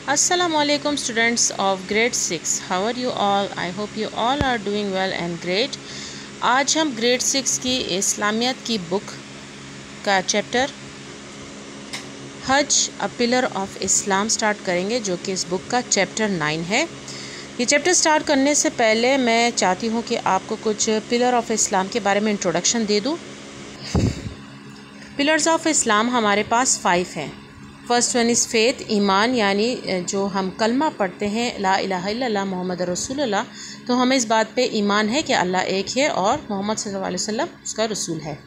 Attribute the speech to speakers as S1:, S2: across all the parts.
S1: Assalamualaikum students of grade 6. How are you all? I hope you all are doing well and great. आज हम grade 6 की इस्लामियत की book का chapter हज अ pillar of Islam start करेंगे, जो कि इस बुक का चैप्टर 9 है। ये चैप्टर स्टार्ट करने से पहले मैं चाहती हूँ कि आपको कुछ पिलर ऑफ इस्लाम के बारे में इंट्रोडक्शन दे दूँ। पिलर्स ऑफ इस्लाम हमारे पास 5 हैं। फर्स्ट वन इज़ फेथ, ईमान, यानी जो हम कलमा पढ़ते हैं ला इलाहा इल्लल्लाह मोहम्मद रसूलुल्लाह, तो हमें इस बात पे ईमान है कि अल्लाह एक है और मोहम्मद सल्लल्लाहु अलैहि वसल्लम उसका रसूल है।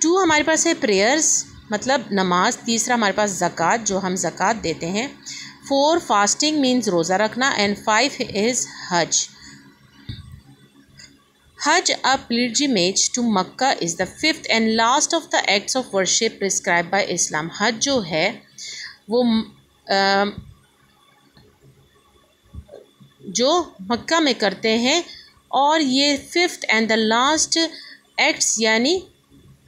S1: 2 हमारे पास है प्रेयर्स, मतलब नमाज। तीसरा हमारे पास ज़कात, जो हम ज़कात देते हैं। 4 फास्टिंग मीन्स रोज़ा रखना। एंड 5 इज़ हज। Hajj, a pilgrimage to Makkah, is the 5th and last of the acts of worship prescribed by Islam. हज जो है वो जो मक्का में करते हैं, और ये 5th and the last acts यानी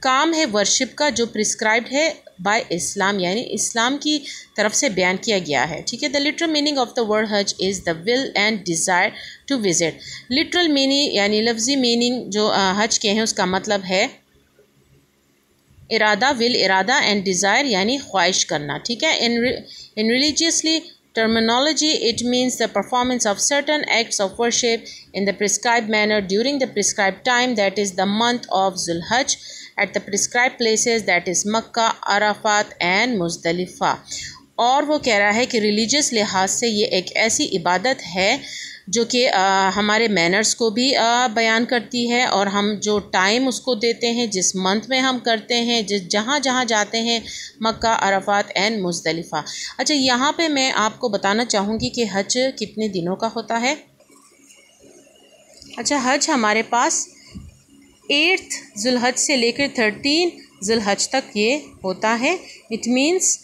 S1: काम है वर्शिप का, जो प्रिस्क्राइब्ड है बाय इस्लाम, यानी इस्लाम की तरफ से बयान किया गया है। ठीक है। The literal meaning of the word Hajj is the will and desire to visit. Literal meaning यानी लफ्ज़ी मीनिंग जो हज के हैं उसका मतलब है इरादा, विल इरादा, एंड डिज़ायर यानी ख्वाहिश करना। ठीक है। इन religiously terminology, it means the performance of certain acts of worship in the prescribed manner during the prescribed time, that is the month of Zulhajj, at the prescribed places, that is Makkah, Arafat and Muzdalifah। और वो कह रहा है कि religious लिहाज से ये एक ऐसी इबादत है जो कि हमारे मैनर्स को भी बयान करती है, और हम जो टाइम उसको देते हैं, जिस मंथ में हम करते हैं, जहाँ जहाँ जाते हैं, मक्का, अरफात एंड मुज़दलिफ़ा। अच्छा, यहाँ पे मैं आपको बताना चाहूँगी कि हज कितने दिनों का होता है। अच्छा, हज हमारे पास 8 ज़ुल्हज से लेकर 13 ज़ुल्हज तक ये होता है। इट मीन्स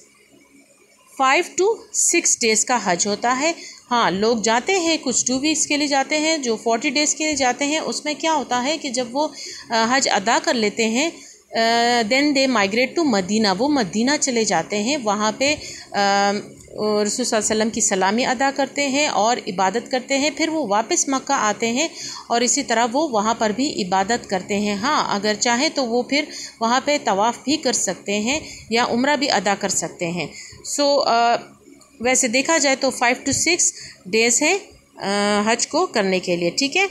S1: 5 to 6 डेज़ का हज होता है। हाँ, लोग जाते हैं कुछ 2 वीक्स के लिए जाते हैं, जो 40 डेज़ के लिए जाते हैं। उसमें क्या होता है कि जब वो हज अदा कर लेते हैं, then they migrate to Medina. वो मदीना चले जाते हैं, वहाँ पे रसूल सल्लल्लाहु अलैहि वसल्लम की सलामी अदा करते हैं और इबादत करते हैं। फिर वो वापस मक्का आते हैं और इसी तरह वो वहाँ पर भी इबादत करते हैं। हाँ, अगर चाहें तो वो फिर वहाँ पे तवाफ़ भी कर सकते हैं या उम्रा भी अदा कर सकते हैं। सो वैसे देखा जाए तो 5 to 6 डेज़ हैं हज को करने के लिए। ठीक है।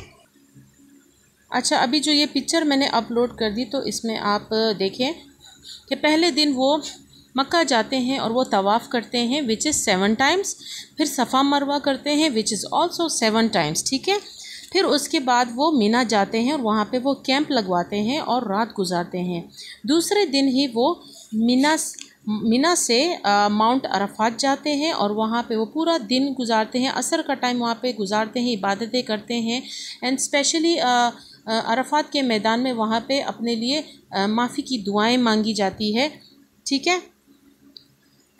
S1: अच्छा, अभी जो ये पिक्चर मैंने अपलोड कर दी, तो इसमें आप देखें कि पहले दिन वो मक्का जाते हैं और वो तवाफ़ करते हैं, विच इज़ 7 टाइम्स। फिर सफ़ा मरवा करते हैं, विच इज़ ऑल्सो 7 टाइम्स। ठीक है। फिर उसके बाद वो मीना जाते हैं और वहाँ पे वो कैंप लगवाते हैं और रात गुजारते हैं। दूसरे दिन ही वो मीना से माउंट अरफात जाते हैं और वहाँ पे वो पूरा दिन गुजारते हैं। असर का टाइम वहाँ पे गुजारते हैं, इबादतें करते हैं। एंड स्पेशली अरफात के मैदान में वहाँ पे अपने लिए माफ़ी की दुआएं मांगी जाती है। ठीक है।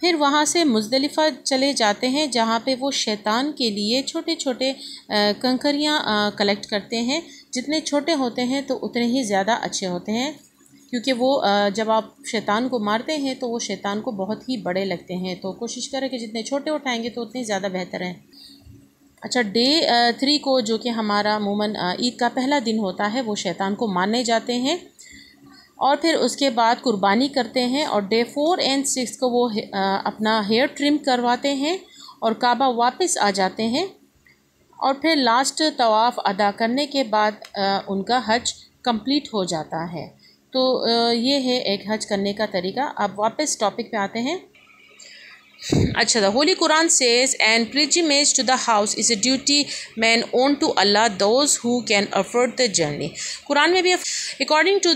S1: फिर वहाँ से मुज़दलिफ़ा चले जाते हैं, जहाँ पे वो शैतान के लिए छोटे छोटे कंकरियाँ कलेक्ट करते हैं। जितने छोटे होते हैं तो उतने ही ज़्यादा अच्छे होते हैं, क्योंकि वो जब आप शैतान को मारते हैं तो वो शैतान को बहुत ही बड़े लगते हैं। तो कोशिश करें कि जितने छोटे उठाएंगे तो उतने ज़्यादा बेहतर है। अच्छा, डे 3 को, जो कि हमारा अमूमन ईद का पहला दिन होता है, वो शैतान को मारने जाते हैं और फिर उसके बाद कुर्बानी करते हैं। और डे 4 and 6 को वो अपना हेयर ट्रिम करवाते हैं और काबा वापस आ जाते हैं। और फिर लास्ट तवाफ़ अदा करने के बाद उनका हज कंप्लीट हो जाता है। तो ये है एक हज करने का तरीका। अब वापस टॉपिक पे आते हैं। अच्छा, the holy Quran says and pilgrimage to the house is a duty man own to Allah those who can afford the journey. Quran में भी according to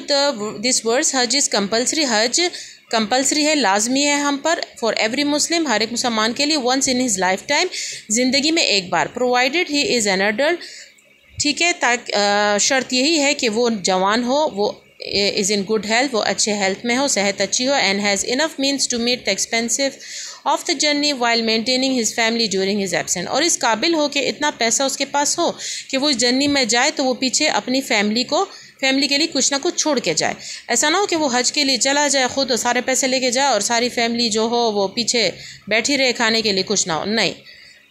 S1: this verse Hajj is compulsory. हज compulsory है, लाजमी है हम पर, for every Muslim, हर एक मुसलमान के लिए, once in his lifetime, ज़िंदगी में एक बार, provided he is an adult. ठीक है। ताकि शर्त यही है कि वो जवान हो, वो इज़ इन गुड हेल्थ, वो अच्छे हेल्थ में हो, सेहत अच्छी हो, and has enough means to meet the expensive of the journey while maintaining his family during his absent. और इस काबिल हो कि इतना पैसा उसके पास हो कि वो इस जर्नी में जाए तो वो पीछे अपनी फैमिली को फैमिली के लिए कुछ ना कुछ छोड़ के जाए। ऐसा ना हो कि वो हज के लिए चला जाए खुद और सारे पैसे लेके जाए और सारी फैमिली जो हो वो पीछे बैठी रहे खाने के लिए कुछ ना हो। नहीं,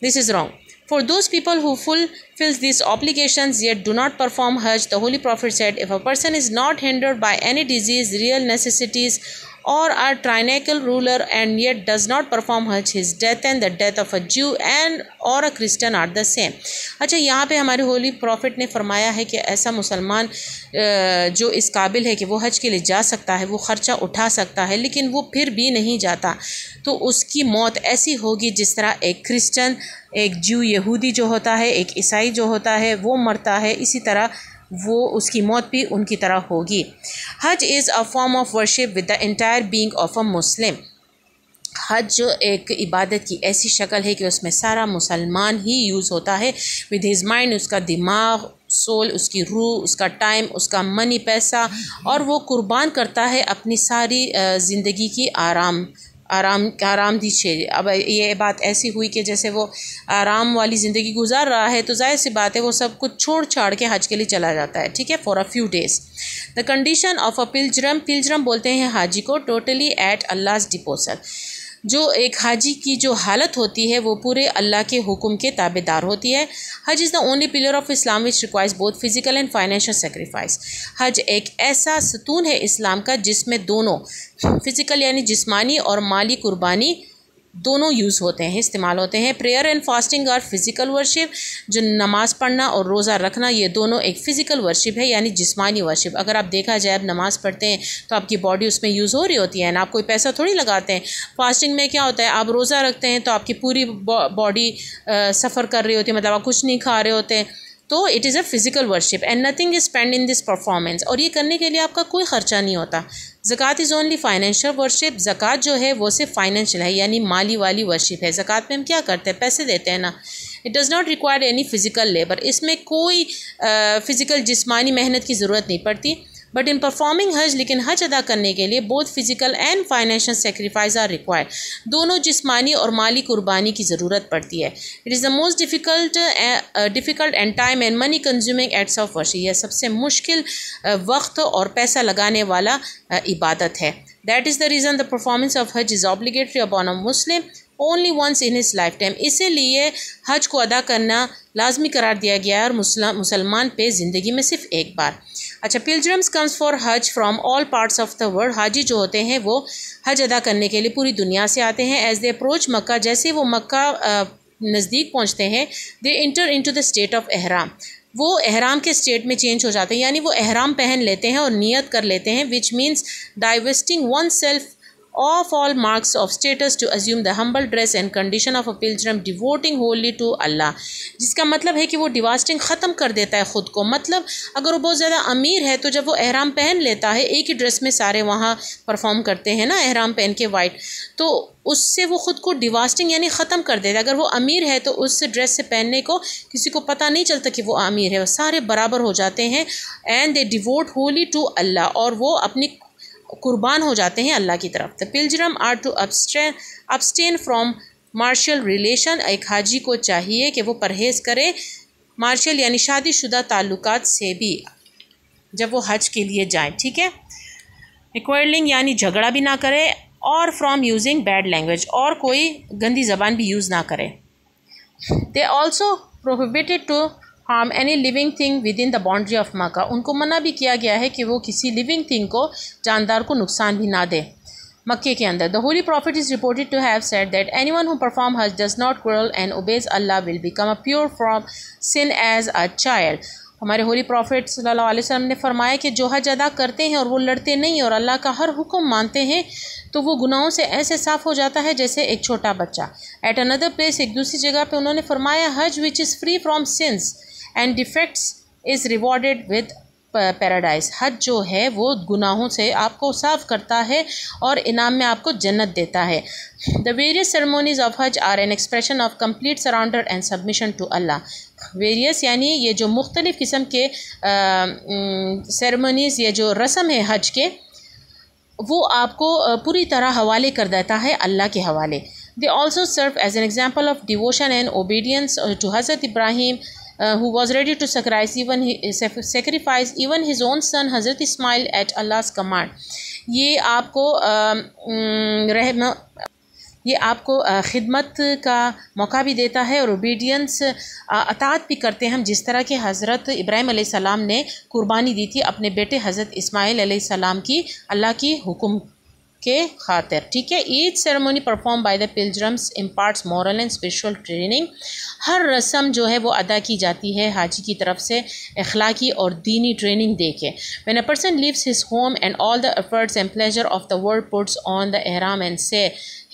S1: this is wrong. For those people who fulfill these obligations yet do not perform Hajj, the Holy Prophet said, if a person is not hindered by any disease, real necessities, or a tyrannical ruler and yet does not perform Hajj, his death and the death of a Jew and or a Christian are the same. अच्छा, यहाँ पे हमारे holy profit ने फरमाया है कि ऐसा मुसलमान जो इस काबिल है कि वो हज के लिए जा सकता है, वो ख़र्चा उठा सकता है, लेकिन वो फिर भी नहीं जाता, तो उसकी मौत ऐसी होगी जिस तरह एक क्रिश्चियन, एक ज्यू यहूदी जो होता है, एक ईसाई जो होता है वो मरता है, इसी तरह वो उसकी मौत भी उनकी तरह होगी. Hajj is a form of worship with the entire being of a Muslim. हज जो एक इबादत की ऐसी शक्ल है कि उसमें सारा मुसलमान ही यूज़ होता है. विद हिज माइंड, उसका दिमाग, सोल, उसकी रूह, उसका टाइम, उसका मनी, पैसा, और वो कुर्बान करता है अपनी सारी ज़िंदगी की आरामदी चीज़. अब ये बात ऐसी हुई कि जैसे वो आराम वाली ज़िंदगी गुजार रहा है तो जाहिर सी बात है वो सब कुछ छोड़ छाड़ के हज के लिए चला जाता है, ठीक है, for a few days. The condition of a पिलग्रम बोलते हैं हाजी को, टोटली एट अल्लाह's डिपोजल. जो एक हाजी की जो हालत होती है वो पूरे अल्लाह के हुक्म के ताबेदार होती है. हज is the only pillar of Islam which requires both physical and financial sacrifice. हज एक ऐसा सतून है इस्लाम का जिसमें दोनों फिजिकल यानी जिस्मानी और माली कुर्बानी दोनों यूज़ होते हैं, इस्तेमाल होते हैं. Prayer and fasting are physical worship. जो नमाज़ पढ़ना और रोज़ा रखना ये दोनों एक फ़िज़िकल वर्शिप है यानी जिस्मानी वर्शिप. अगर आप देखा जाए, आप नमाज़ पढ़ते हैं तो आपकी बॉडी उसमें यूज़ हो रही होती है ना, आप कोई पैसा थोड़ी लगाते हैं. फास्टिंग में क्या होता है, आप रोज़ा रखते हैं तो आपकी पूरी बॉडी सफ़र कर रही होती है, मतलब आप कुछ नहीं खा रहे होते हैं. तो it is a physical worship and nothing is spend in this performance. और ये करने के लिए आपका कोई ख़र्चा नहीं होता. ज़कात इज़ ओनली फाइनेंशियल वर्शिप. ज़कात जो है वो सिर्फ फाइनेंशियल है यानी माली वाली वर्शिप है. ज़कात में हम क्या करते हैं, पैसे देते हैं ना. It does not require any physical labour. इसमें कोई फ़िज़िकल जिस्मानी मेहनत की ज़रूरत नहीं पड़ती. बट इन परफॉर्मिंग हज, लेकिन हज अदा करने के लिए both physical and financial sacrifice are required. दोनों जिस्मानी और माली कुर्बानी की ज़रूरत पड़ती है. It is the most difficult and time and money consuming acts of worship. यह सबसे मुश्किल वक्त और पैसा लगाने वाला इबादत है. That is the reason the performance of Hajj is obligatory upon a Muslim only once in his lifetime. इसीलिए हज को अदा करना लाजमी करार दिया गया है और मुसलमान पे ज़िंदगी में सिर्फ एक बार. अच्छा, pilgrims comes for Hajj from all parts of the world. हाजी जो होते हैं वो हज अदा करने के लिए पूरी दुनिया से आते हैं. एज दे अप्रोच मक्का, जैसे वो मक्का नज़दीक पहुँचते हैं, they enter into the state of ihram. वो एहराम के स्टेट में चेंज हो जाते हैं यानी वो एहराम पहन लेते हैं और नियत कर लेते हैं, which means divesting one self of all marks of status to assume the humble dress and condition of a pilgrim, devoting wholly to Allah. जिसका मतलब है कि वो डिवास्टिंग ख़त्म कर देता है ख़ुद को. मतलब अगर वो बहुत ज़्यादा अमीर है तो जब वो एहराम पहन लेता है, एक ही ड्रेस में सारे वहाँ परफॉर्म करते हैं ना, एहराम पहन के वाइट, तो उससे वो ख़ुद को डिवास्टिंग यानी ख़त्म कर देता है. अगर वो अमीर है तो उस ड्रेस से पहनने को किसी को पता नहीं चलता कि वो अमीर है, वो सारे बराबर हो जाते हैं. And they devote wholly to Allah, और वो अपनी कुर्बान हो जाते हैं अल्लाह की तरफ. The pilgrim are to abstain from marital relation. एक हाजी को चाहिए कि वो परहेज़ करे मार्शल यानी शादीशुदा ताल्लुकात से भी जब वो हज के लिए जाएं, ठीक है. क्वारलिंग यानी झगड़ा भी ना करे, और फ्रॉम यूजिंग बैड लैंग्वेज, और कोई गंदी ज़बान भी यूज़ ना करे. They also prohibited to harm any living thing within the boundary of Mecca. उनको मना भी किया गया है कि वो किसी लिविंग थिंग को, जानदार को नुकसान भी ना दे मक्के के अंदर. The holy prophet is reported to have said that anyone who perform Hajj does not quarrel and obeys Allah will become a pure from sin as a child. हमारे होली प्रॉफिट सल्लल्लाहु अलैहि वसल्लम ने फरमाया कि जो हज अदा करते हैं और वो लड़ते नहीं और अल्लाह का हर हुक्म मानते हैं तो वो गुनाहों से ऐसे साफ़ हो जाता है जैसे एक छोटा बच्चा. एट अनदर प्लेस, एक दूसरी जगह पे उन्होंने फरमाया, हज which is free from since and defects is rewarded with paradise. हज जो है वो गुनाहों से आपको साफ़ करता है और इनाम में आपको जन्नत देता है. The various ceremonies of Hajj are an expression of complete surrender and submission to Allah. Various यानी ये जो मुख्तलिफ़ किस्म के सेरेमोनीज़, ये जो रस्म है हज के, वो आपको पूरी तरह हवाले कर देता है अल्लाह के हवाले. They also serve as an example of devotion and obedience to Hazrat Ibrahim who was ready to sacrifice even his own son Hazrat Ismail at Allah's command. ये आपको खिदमत का मौका भी देता है और ओबीडियंस अताअत भी करते हैं हम, जिस तरह के हज़रत इब्राहीम अलैहिस्सलाम ने कुर्बानी दी थी अपने बेटे हज़रत इस्माइल अलैहिस्सलाम की अल्लाह की हुक्म के खातिर। ठीक है। Each ceremony perform by the pilgrims imparts moral and spiritual training. हर रस्म जो है वो अदा की जाती है हाजी की तरफ से अखलाकी और दीनी ट्रेनिंग दे के। When a person leaves his home and all the efforts and pleasure of the world puts on the ihram and say,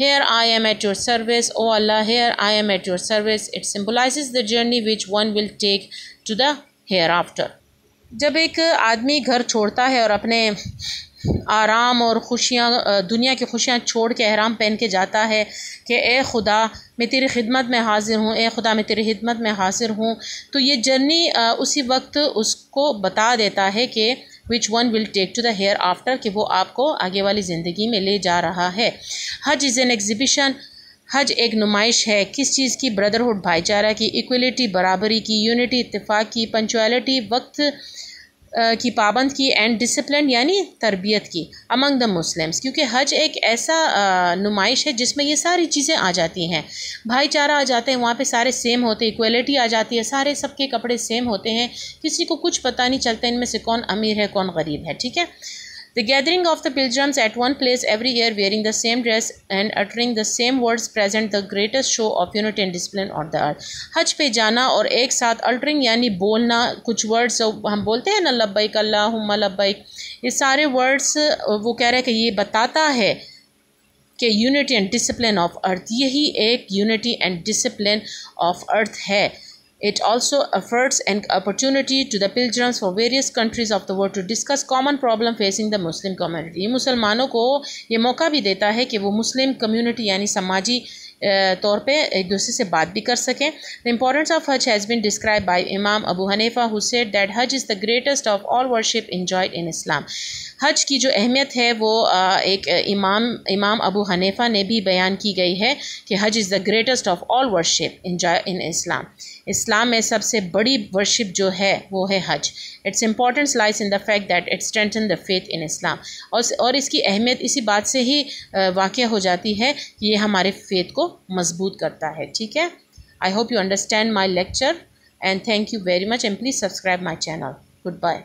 S1: "Here I am at your service, O Allah, here I am at your service," it symbolizes the journey which one will take to the hereafter. जब एक आदमी घर छोड़ता है और अपने आराम और खुशियाँ, दुनिया की खुशियाँ छोड़ के एहराम पहन के जाता है कि ए खुदा मैं तेरी खिदमत में हाजिर हूँ, ए खुदा मैं तेरी खिदमत में हाजिर हूँ, तो ये जर्नी उसी वक्त उसको बता देता है कि which one will take to the hereafter, कि वो आपको आगे वाली ज़िंदगी में ले जा रहा है। हज इज़ एन एग्ज़िबिशन। हज एक नुमाइश है किस चीज़ की? ब्रदरहुड, भाईचारा की, इक्वलिटी बराबरी की, यूनिटी इत्तेफाक की, पंचुअलिटी वक्त की पाबंद की, एंड डिसिप्लिन यानी तरबियत की अमंग द मुस्लिम्स। क्योंकि हज एक ऐसा नुमाइश है जिसमें ये सारी चीज़ें आ जाती हैं। भाईचारा आ जाते हैं, वहाँ पे सारे सेम होते हैं, इक्वलिटी आ जाती है, सारे सबके कपड़े सेम होते हैं, किसी को कुछ पता नहीं चलता इनमें से कौन अमीर है कौन गरीब है। ठीक है। The gathering of the pilgrims at one place every year, wearing the same dress and uttering the same words, present the greatest show of unity and discipline on the earth. हज पे जाना और एक साथ अल्टरिंग यानी बोलना कुछ words हम बोलते हैं ना, लब्बैक अल्लाहुम्मा लब्बैक, ये सारे वर्ड्स वो कह रहे हैं कि ये बताता है कि unity and discipline of earth, यही एक unity and discipline of earth है। It also affords an opportunity to the pilgrims for various countries of the world to discuss common problem facing the Muslim community. ये मुसलमानों को ये मौका भी देता है कि वो मुस्लिम कम्युनिटी यानी समाजी तौर पे एक दूसरे से बात भी कर सकें। The importance of Hajj has been described by Imam Abu Hanifa, who said that Hajj is the greatest of all worship enjoyed in Islam. हज की जो अहमियत है वो एक इमाम अबू हनीफा ने भी बयान की गई है कि Hajj is the greatest of all worship enjoy in Islam. इस्लाम में सबसे बड़ी वर्शिप जो है वो है हज। Its importance lies in the fact that it strengthen the faith in Islam. और इसकी अहमियत इसी बात से ही वाक़या हो जाती है कि ये हमारे फेथ को मजबूत करता है। ठीक है। I hope you understand my lecture and thank you very much and please subscribe my channel. Good bye.